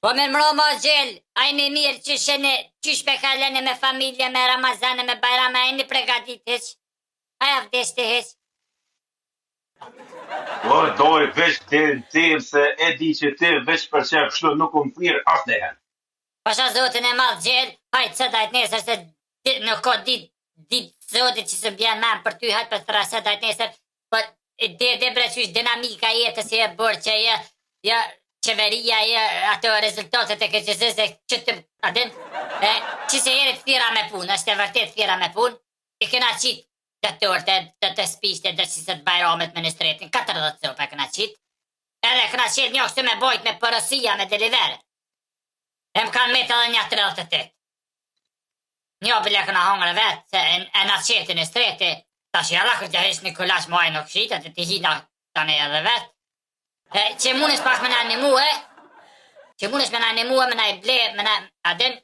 Po me mroma gjell, ajni mirë që shene, qysh me kalene me familje, me Ramazane, me Bajrame, ajni pregatit heq. Aja vdeshte heq. Po, doj veç të tim se e di që ti veç për që kështu nuk unë thirë asë nehe. Pasha zotin e madh gjell, hajtë së dajt nesër se nuk ka ditë zotit që së bjen men për ty, hajtë për të rase dajt nesër, po dhe bre qysh dinamika jetës e bërë që ja qeveria e ato rezultatet e këqëzës e që të adin, që se jeri të thira me punë, është e vërtet thira me punë, i këna qitë të torte, të spishte, dhe që se të bajramet me në stretin, 40 sopa këna qitë, edhe këna qitë një kështu me bojt me përësia, me deliveret. E më kanë metë edhe një 38. Një bile këna hongre vetë, se e në qetin e streti, ta që jalla kërë të hesh një kulash muaj në këshita, të të hina tani edhe vetë. Që munës pak me në animue, me në i ble, me në adin,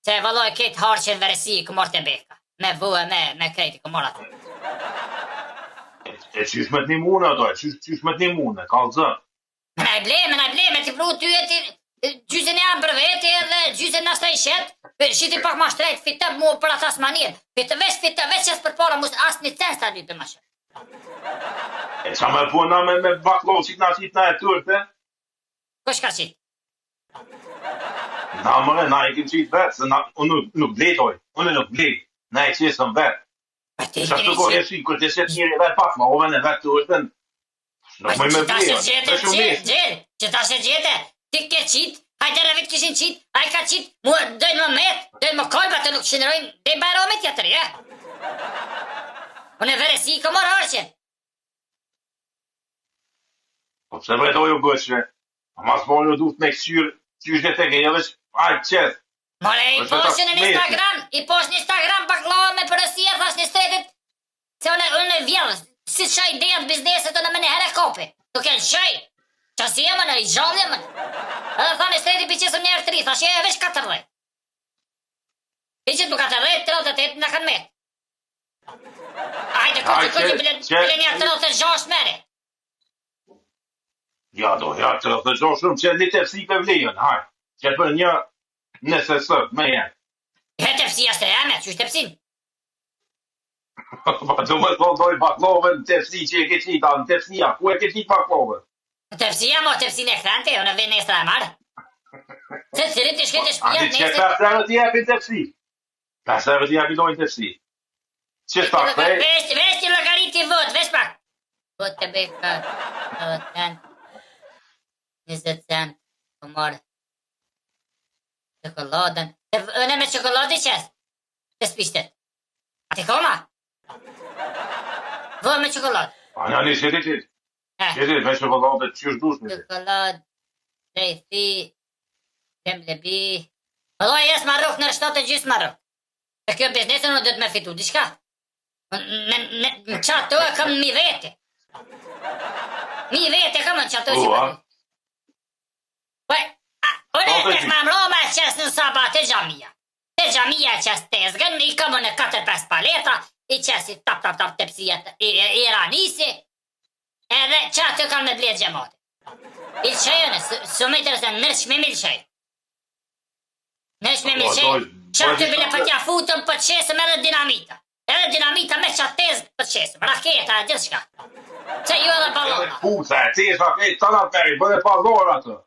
se vëlloj këtë harqen veresi këmor të beka, me vue, me krejti këmor atë. E qysh me të një mune ato, qysh me të një mune, kalë zë. Me në i ble, me t'i pru ty e ti, gjysën e anë për veti edhe gjysën në sta i shetë, shiti pak ma shtrejt, fitëm mu për atas manirë, veç qësë për para, mus asë një cens të adytë ma shetë. E qa me puna me baklovë që këna qitë na e turte? Kush ka qitë? Na mëre, na i kim qitë vetë, se unë nuk bletoj, unë nuk blet, na i qesëm vetë. Qa shtu kohë e shi, kër të shetë njëri vetë baklovën e vetë turten, nuk mëj me blejo, që ta shë gjete, ti ke qitë, hajtë rëvit kishin qitë, a i ka qitë, dojnë më metë, dojnë më kolba të nuk qënërojnë, dhe i bajrome tjetër, ja? Unë e veresi i këmor harqen. Po pëse vëjdoj u gëshve, a mas bojnë u duft me kësyrë, qysh dhe të ke edhe që ajtë qëtë. More, i poshtë në Instagram baklava me përësia, thash në stretit, se unë e vjellës, si shaj ideja të bizneset, unë me në herë kopi, tuk e në shaj, qasi e më në i gjallë e më në. Edhe tha në stretit piqesëm një herë 3, thash e veç 40. Piqet më 40, 38 në kanë metë. Ajde, këtë bile një 36 mere. Ja, 36 shumë që një tepsi për vlejën, hajë, që për një nëse sëp, me jenë. E tepsia së e me, që është tepsin? Pa du me doj baklovën, tepsi që e ke qita, në tepsia, ku e ke qit baklovën? Tepsia, mo tepsin e krante, unë vë në estra e marë. Se të cirit të shkete shpijat në estra. A di që 5 evë t'i jepin tepsi? 5 evë t'i jepin dojnë tepsi. Që shta këtej? Vesh të logariti vot, vesh pak. Vot të beka, 90 cent, 20 cent, të morë. Çokoladën. Öne me çokoladë qes? Qes pishtet? A ti koma? Vë me çokoladë. A një një qëtit. Qëtit me çokoladë që është dush një. Çokoladë, rejthi, kremlebi. Vëlloj, jes marruk në rështotë e gjysë marruk. E kjo biznesën në dhëtë me fitu, diçka. Në qato e kam mi vete. Mi vete kam në qato që përdu. Ore, e më mroma e qes në sabat e gjamia. E gjamia e qes tezgën, i kam në 4-5 paleta, i qes i tap tepsijet i ranisi, edhe qato kam me bled gjemate. Il qejën, së me të rëzën, nërshme mil qej. Nërshme mil qej, qato bile për tja futëm për qesëm edhe dinamita. Edhe dinamita me qatë tezgë për qesëm, raketa e gjithë shka. Se ju edhe balona. Pusa, e cesha, e të nga peri, bëdhe pazor atë.